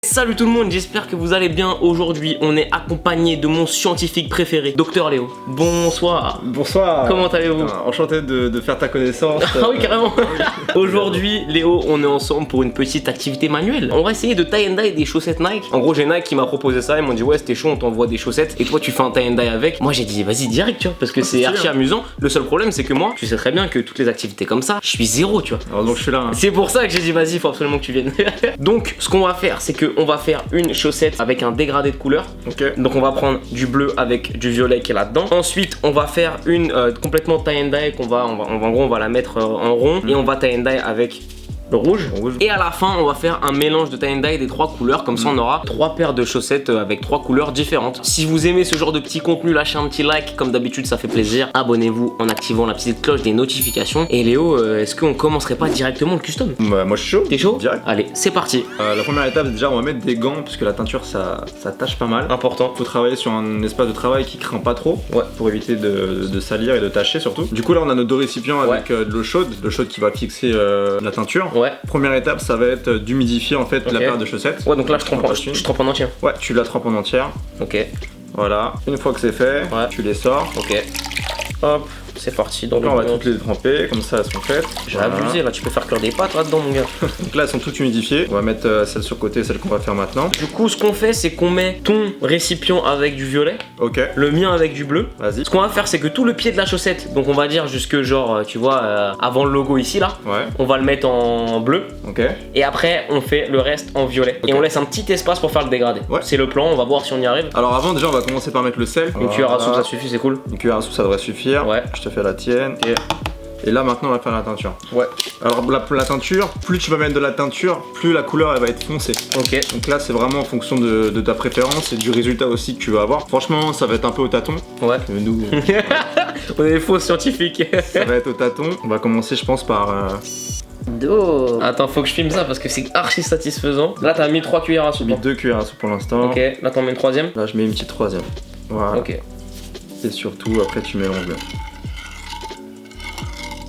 Salut tout le monde, j'espère que vous allez bien. Aujourd'hui, on est accompagné de mon scientifique préféré, Docteur Léo. Bonsoir. Bonsoir. Comment allez-vous? Enchanté de faire ta connaissance. Ah oui, carrément. Aujourd'hui, Léo, on est ensemble pour une petite activité manuelle. On va essayer de tie and dye des chaussettes Nike. En gros, j'ai Nike qui m'a proposé ça. Ils m'ont dit, ouais, c'était chaud, on t'envoie des chaussettes. Et toi, tu fais un tie and dye avec. Moi, j'ai dit, vas-y, direct, tu vois, parce que c'est archi amusant. Le seul problème, c'est que moi, tu sais très bien que toutes les activités comme ça, je suis zéro, tu vois. Alors donc je suis là. Hein. C'est pour ça que j'ai dit, vas-y, il faut absolument que tu viennes. Donc, ce qu'on va faire, c'est qu'on va faire une chaussette avec un dégradé de couleur. Ok. Donc on va prendre du bleu avec du violet qui est là-dedans. Ensuite on va faire une complètement tie and dye qu'on va, en gros on va la mettre en rond et on va tie and dye avec le rouge. Et à la fin on va faire un mélange de tie and dye des trois couleurs. Comme ça on aura trois paires de chaussettes avec trois couleurs différentes. Si vous aimez ce genre de petit contenu, lâchez un petit like. Comme d'habitude ça fait plaisir. Abonnez-vous en activant la petite cloche des notifications. Et Léo, est-ce qu'on commencerait pas directement le custom? Bah, moi je suis chaud. T'es chaud? Direct. Allez, c'est parti. La première étape déjà on va mettre des gants parce que la teinture ça tâche pas mal. Important. Faut travailler sur un espace de travail qui craint pas trop. Ouais. Pour éviter de salir et de tacher surtout. Du coup là on a nos deux récipients avec de l'eau chaude. L'eau chaude qui va fixer la teinture. Ouais. Première étape ça va être d'humidifier en fait la paire de chaussettes. Ouais, donc là je trempe en entier. Ouais, tu la trempes en entière. Ok. Voilà. Une fois que c'est fait, tu les sors. Ok. Hop, c'est parti. Donc là on va toutes les tremper, comme ça elles sont faites. J'ai abusé là, tu peux faire cuire des pâtes là-dedans mon gars. Donc là elles sont toutes humidifiées. On va mettre celle sur le côté, celle qu'on va faire maintenant. Du coup ce qu'on fait c'est qu'on met ton récipient avec du violet. Ok. Le mien avec du bleu. Vas-y. Ce qu'on va faire c'est que tout le pied de la chaussette, donc on va dire jusque genre tu vois avant le logo ici là. Ouais. On va le mettre en bleu. Ok. Et après on fait le reste en violet. Ok. Et on laisse un petit espace pour faire le dégradé. Ouais. C'est le plan, on va voir si on y arrive. Alors avant déjà on va commencer par mettre le sel. Une cuillère à soupe ça suffit, c'est cool. Une cuillère à soupe ça devrait suffire. Ouais. Je te fais la tienne. Et là maintenant on va faire la teinture. Ouais. Alors la teinture, plus tu vas mettre de la teinture, plus la couleur elle va être foncée. Ok. Donc là c'est vraiment en fonction de ta préférence et du résultat aussi que tu vas avoir. Franchement ça va être un peu au tâton. Ouais. Nous On est des faux scientifiques. ça va être au tâton. On va commencer je pense par... Attends, faut que je filme ça parce que c'est archi satisfaisant. Là, t'as mis 3 cuillères à soupe. J'ai mis 2 cuillères à soupe pour l'instant. Ok, là, t'en mets une troisième. Là je mets une petite troisième. Voilà. Ok. Et surtout après tu mélanges bien.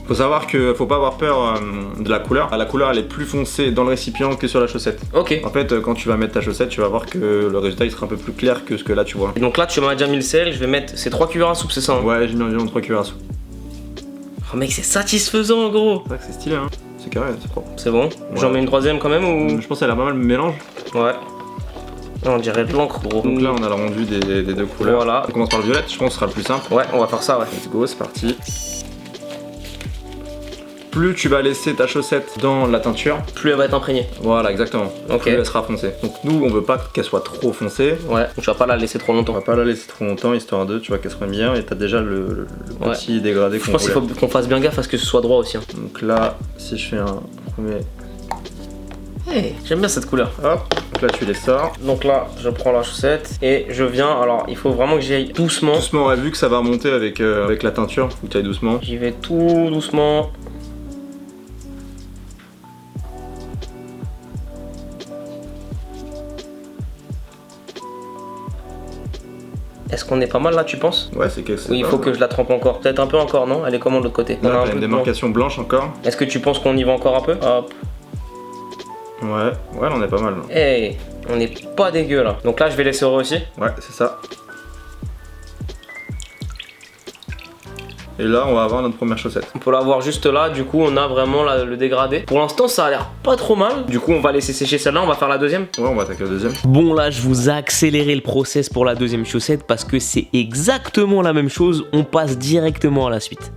Faut savoir que faut pas avoir peur de la couleur. La couleur elle est plus foncée dans le récipient que sur la chaussette. Ok. En fait quand tu vas mettre ta chaussette tu vas voir que le résultat il sera un peu plus clair que ce que là tu vois. Et donc là, tu m'as déjà mis le sel. Je vais mettre ces 3 cuillères à soupe, c'est ça hein? Ouais j'ai mis environ 3 cuillères à soupe. Oh mec, c'est satisfaisant gros. C'est vrai que c'est stylé hein. C'est carré, c'est propre. C'est bon. J'en mets une troisième quand même ou... Je pense qu'elle a pas mal de mélange. Ouais. On dirait de l'encre gros. Donc là on a le rendu des deux couleurs. Voilà. On commence par le violet, je pense que ce sera le plus simple. Ouais, on va faire ça ouais. Let's go, c'est parti. Plus tu vas laisser ta chaussette dans la teinture, Plus elle va être imprégnée. voilà exactement, Ok. plus elle sera foncée. Donc nous on veut pas qu'elle soit trop foncée. Ouais. Donc tu vas pas la laisser trop On longtemps. va pas la laisser trop longtemps histoire de, tu vois qu'elle soit bien et t'as déjà le petit dégradé Je qu'on pense qu'il voulait. faut qu'on fasse bien gaffe à ce que ce soit droit aussi. Hein. Donc là, si je fais un premier... Hey, j'aime bien cette couleur. Hop, donc là tu les sors. Donc là, je prends la chaussette et je viens. Alors, il faut vraiment que j'y aille doucement. Doucement, on a vu que ça va remonter avec la teinture, faut que tu ailles doucement. J'y vais tout doucement. Est-ce qu'on est pas mal là, tu penses? Ouais, c'est que c'est... Oui, il faut que je la trempe encore. Peut-être un peu encore, non? Elle est comment de l'autre côté? Là, On a un t'as peu une de démarcation blanche encore. blanc. Est-ce que tu penses qu'on y va encore un peu? Hop. Ouais, là on est pas mal. Là. Hey, on est pas dégueu là. Donc là, je vais laisser aussi. Ouais, c'est ça. Et là, on va avoir notre première chaussette. On peut la voir juste là. Du coup, on a vraiment le dégradé. Pour l'instant, ça a l'air pas trop mal. Du coup, on va laisser sécher celle-là. On va faire la deuxième. Ouais, on va attaquer la deuxième. Bon là je vous ai accéléré le process pour la deuxième chaussette parce que c'est exactement la même chose, on passe directement à la suite.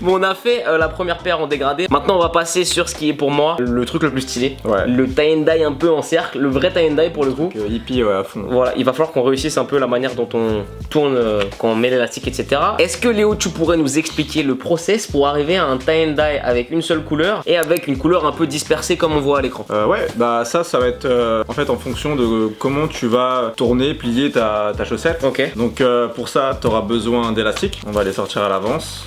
Bon on a fait la première paire en dégradé, maintenant on va passer sur ce qui est pour moi le truc le plus stylé. Ouais. Le tie and dye un peu en cercle, le vrai tie and dye pour le coup. Hippie, ouais, à fond. Voilà, il va falloir qu'on réussisse un peu la manière dont on tourne quand on met l'élastique etc. Est-ce que Léo tu pourrais nous expliquer le process pour arriver à un tie and dye avec une seule couleur et avec une couleur un peu dispersée comme on voit à l'écran? Ouais, bah ça va être en fait en fonction de comment tu vas tourner, plier ta chaussette. Ok. Donc pour ça, tu auras besoin d'élastiques. On va les sortir à l'avance.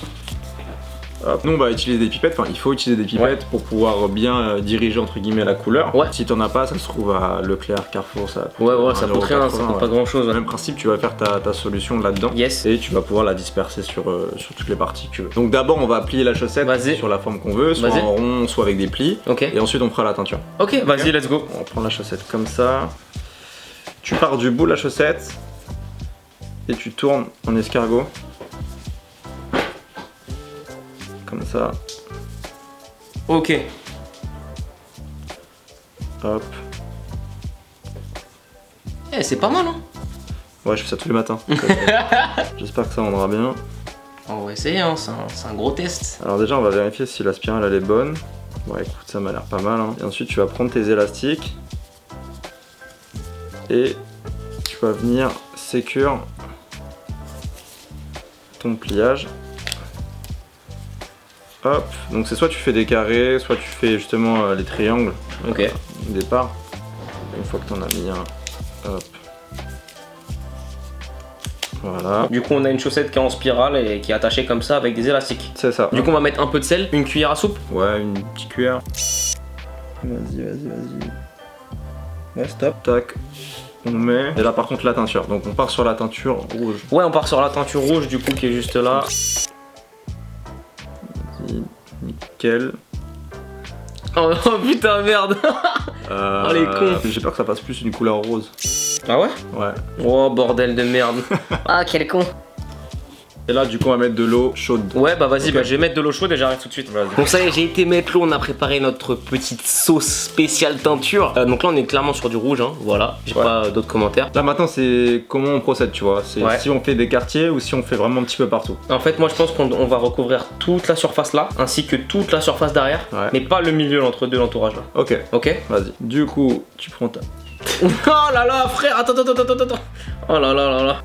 Hop. Nous on va utiliser des pipettes, enfin il faut utiliser des pipettes pour pouvoir bien diriger entre guillemets la couleur. Si t'en as pas, ça se trouve à Leclerc, Carrefour, ça coûte ça coûte rien, ça coûte pas grand chose. Même principe, tu vas faire ta solution là-dedans et tu vas pouvoir la disperser sur toutes les parties que tu veux. Donc d'abord on va plier la chaussette sur la forme qu'on veut, soit en rond, soit avec des plis. Et ensuite on fera la teinture. Ok, vas-y, let's go. On prend la chaussette comme ça. Tu pars du bout de la chaussette et tu tournes en escargot. Comme ça. Ok. Hop. Eh, c'est pas mal, hein. Ouais, je fais ça tous les matins. J'espère que ça rendra bien. On va essayer, hein. C'est un gros test. Alors déjà, on va vérifier si la spirale elle est bonne. Ouais, écoute, ça m'a l'air pas mal. Hein. Et ensuite, tu vas prendre tes élastiques et tu vas venir sécure ton pliage. Hop, donc c'est soit tu fais des carrés, soit tu fais justement les triangles au départ. Une fois que tu en as mis un, hop. Voilà. Du coup on a une chaussette qui est en spirale et qui est attachée comme ça avec des élastiques. C'est ça. Du coup on va mettre un peu de sel, une cuillère à soupe. Ouais, une petite cuillère. Vas-y. Ouais, stop. Tac. On met. Et là par contre la teinture. Donc on part sur la teinture rouge. Ouais, on part sur la teinture rouge du coup qui est juste là. Vas-y, nickel. Oh putain merde. Oh les cons. J'ai peur que ça fasse plus une couleur rose. Ah ouais? Ouais. Oh bordel de merde. Ah quel con. Et là du coup on va mettre de l'eau chaude. Ouais bah vas-y, bah, je vais mettre de l'eau chaude et j'arrive tout de suite. Bon ça y est, j'ai été mettre l'eau, on a préparé notre petite sauce spéciale teinture. Donc là on est clairement sur du rouge, hein, voilà. J'ai pas d'autres commentaires. Là maintenant c'est comment on procède, tu vois. C'est si on fait des quartiers ou si on fait vraiment un petit peu partout. En fait moi je pense qu'on va recouvrir toute la surface là, ainsi que toute la surface derrière, mais pas le milieu, l'entre-deux, l'entourage là. Ok. Ok. Vas-y. Du coup tu prends ta... Oh là là frère, attends. Oh là là.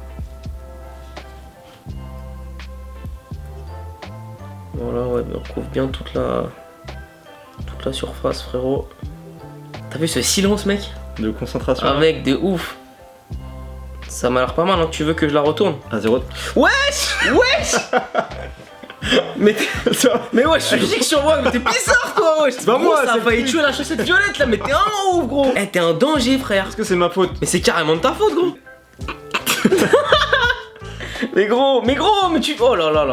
Voilà, ouais, on recouvre bien toute la surface, frérot. T'as vu ce silence, mec? De concentration. Ah, mec, de ouf. Ça m'a l'air pas mal, hein. Tu veux que je la retourne? À 0. Wesh Mais ouais, je suis giga sur moi, mais t'es bizarre, toi, wesh. C'est pas moi, ça a failli tuer la chaussette violette, là, mais t'es un ouf, gros. Eh, t'es un danger, frère. Est-ce que c'est ma faute? Mais c'est carrément de ta faute, gros. Mais tu... Oh là là.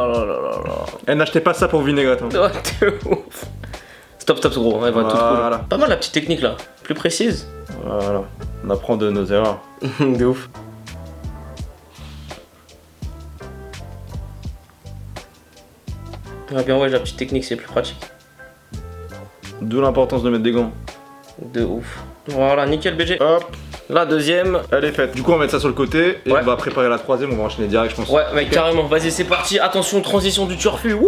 Eh, n'achetez pas ça pour vinaigrette. Hein. Oh, t'es ouf. Stop, gros, ouais, voilà. Tout cool. Pas mal la petite technique là, plus précise. Voilà, on apprend de nos erreurs. De ouf. Ah bien ouais, la petite technique c'est plus pratique. D'où l'importance de mettre des gants. De ouf. Voilà, nickel BG. Hop. La deuxième, elle est faite. Du coup on va mettre ça sur le côté et on va préparer la troisième, on va enchaîner direct je pense. Ouais mec, carrément, vas-y c'est parti, attention, transition du turfu. Wouh.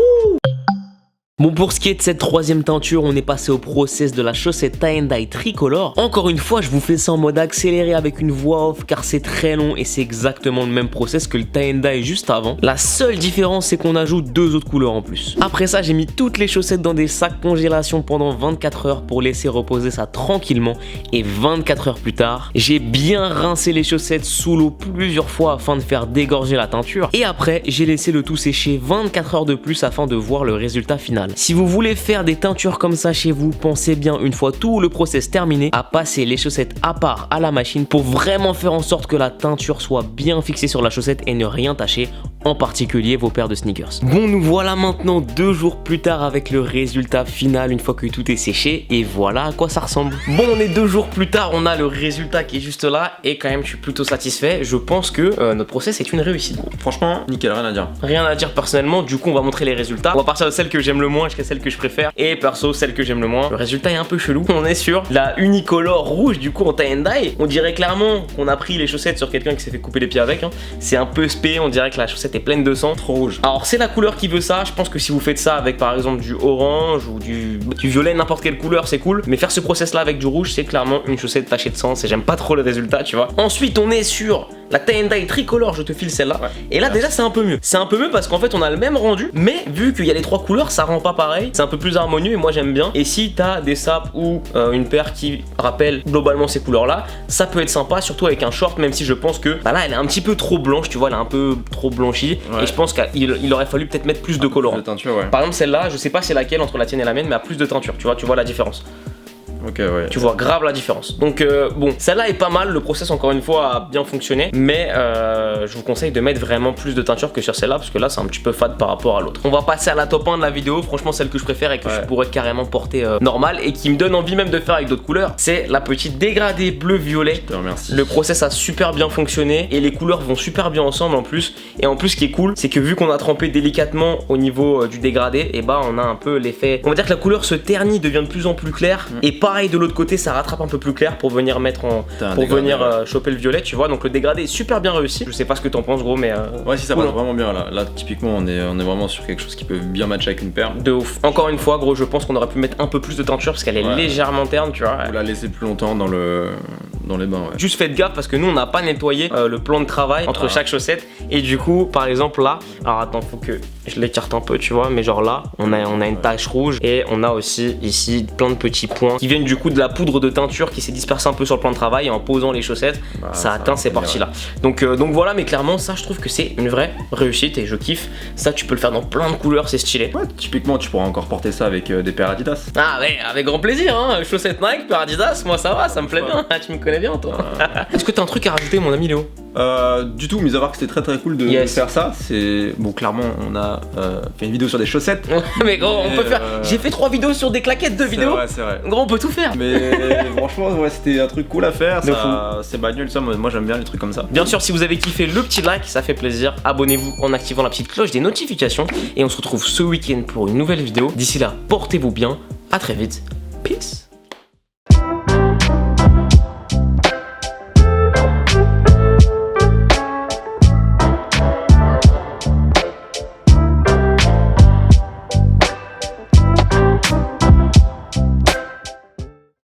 Bon, pour ce qui est de cette troisième teinture, on est passé au process de la chaussette tie and dye tricolore. Encore une fois, je vous fais ça en mode accéléré avec une voix off car c'est très long et c'est exactement le même process que le tie and dye juste avant. La seule différence, c'est qu'on ajoute 2 autres couleurs en plus. Après ça, j'ai mis toutes les chaussettes dans des sacs congélation pendant 24 heures pour laisser reposer ça tranquillement. Et 24 heures plus tard, j'ai bien rincé les chaussettes sous l'eau plusieurs fois afin de faire dégorger la teinture. Et après, j'ai laissé le tout sécher 24 heures de plus afin de voir le résultat final. Si vous voulez faire des teintures comme ça chez vous, pensez bien, une fois tout le process terminé, à passer les chaussettes à part à la machine pour vraiment faire en sorte que la teinture soit bien fixée sur la chaussette et ne rien tacher, en particulier vos paires de sneakers. Bon, nous voilà maintenant 2 jours plus tard avec le résultat final une fois que tout est séché et voilà à quoi ça ressemble. Bon, on est 2 jours plus tard, on a le résultat qui est juste là et quand même je suis plutôt satisfait. Je pense que notre process est une réussite. Franchement, nickel, rien à dire. Rien à dire personnellement, du coup on va montrer les résultats. On va partir de celle que j'aime le moins jusqu'à celle que je préfère et perso celle que j'aime le moins. Le résultat est un peu chelou. On est sur la unicolore rouge du coup en tie and dye. On dirait clairement qu'on a pris les chaussettes sur quelqu'un qui s'est fait couper les pieds avec. Hein. C'est un peu spé, on dirait que la chaussette est pleine de sang. Trop rouge. Alors c'est la couleur qui veut ça. Je pense que si vous faites ça avec par exemple du orange ou du violet, n'importe quelle couleur, c'est cool. Mais faire ce process là avec du rouge, c'est clairement une chaussette tachée de sang. J'aime pas trop le résultat, tu vois. Ensuite on est sur La tie-and-dye tricolore, je te file celle-là. Et là déjà c'est un peu mieux. C'est un peu mieux parce qu'en fait on a le même rendu, mais vu qu'il y a les 3 couleurs, ça rend pas pareil. C'est un peu plus harmonieux et moi j'aime bien. Et si t'as des sapes ou une paire qui rappelle globalement ces couleurs-là, ça peut être sympa, surtout avec un short, même si je pense que là elle est un petit peu trop blanche, tu vois, elle est un peu trop blanchie. Et je pense qu'il aurait fallu peut-être mettre plus de colorant. Par exemple celle-là, je sais pas c'est laquelle entre la tienne et la mienne, mais à plus de teinture, tu vois la différence. Ok, ouais. Tu vois grave la différence. Donc bon, celle-là est pas mal, le process encore une fois a bien fonctionné, mais je vous conseille de mettre vraiment plus de teinture que sur celle-là parce que là c'est un petit peu fade par rapport à l'autre. On va passer à la top 1 de la vidéo, franchement celle que je préfère et que je pourrais carrément porter normal et qui me donne envie même de faire avec d'autres couleurs, c'est la petite dégradée bleu-violet. Le process a super bien fonctionné et les couleurs vont super bien ensemble en plus. Et en plus ce qui est cool, c'est que vu qu'on a trempé délicatement au niveau du dégradé, et bah on a un peu l'effet, on va dire que la couleur se ternit, devient de plus en plus claire et pareil de l'autre côté ça rattrape un peu plus clair pour venir mettre en choper le violet, tu vois. Donc le dégradé est super bien réussi. Je sais pas ce que t'en penses gros, mais ouais, si ça passe vraiment bien là typiquement on est vraiment sur quelque chose qui peut bien matcher avec une paire. De ouf. Encore une fois gros, je pense qu'on aurait pu mettre un peu plus de teinture parce qu'elle est légèrement terne, tu vois. Ou la laisser plus longtemps dans les bains. Juste faites gaffe parce que nous on n'a pas nettoyé le plan de travail entre chaque chaussette et du coup par exemple là, alors attends, faut que je l'écarte un peu, tu vois, mais genre là on a une tache rouge et on a aussi ici plein de petits points qui viennent du coup de la poudre de teinture qui s'est dispersée un peu sur le plan de travail et en posant les chaussettes ça atteint ces parties là. Donc voilà, mais clairement ça je trouve que c'est une vraie réussite et je kiffe. Ça tu peux le faire dans plein de couleurs, c'est stylé. Ouais, typiquement tu pourras encore porter ça avec des paires Adidas. Ah ouais, avec grand plaisir hein. Chaussettes Nike, paires Adidas, moi ça va, ça me plaît bien. Tu me connais bien toi. Est-ce que t'as un truc à rajouter mon ami Léo? Du tout, mis à part que c'était très cool de faire ça. C'est bon, clairement on a fait une vidéo sur des chaussettes. Mais gros, on peut faire. J'ai fait 3 vidéos sur des claquettes, 2 vidéos. C'est vrai. Gros, on peut tout faire. Mais franchement, ouais, c'était un truc cool à faire. C'est bagnole ça. Moi j'aime bien les trucs comme ça. Bien sûr, si vous avez kiffé le petit like, ça fait plaisir. Abonnez-vous en activant la petite cloche des notifications. Et on se retrouve ce week-end pour une nouvelle vidéo. D'ici là, portez-vous bien. À très vite. Peace.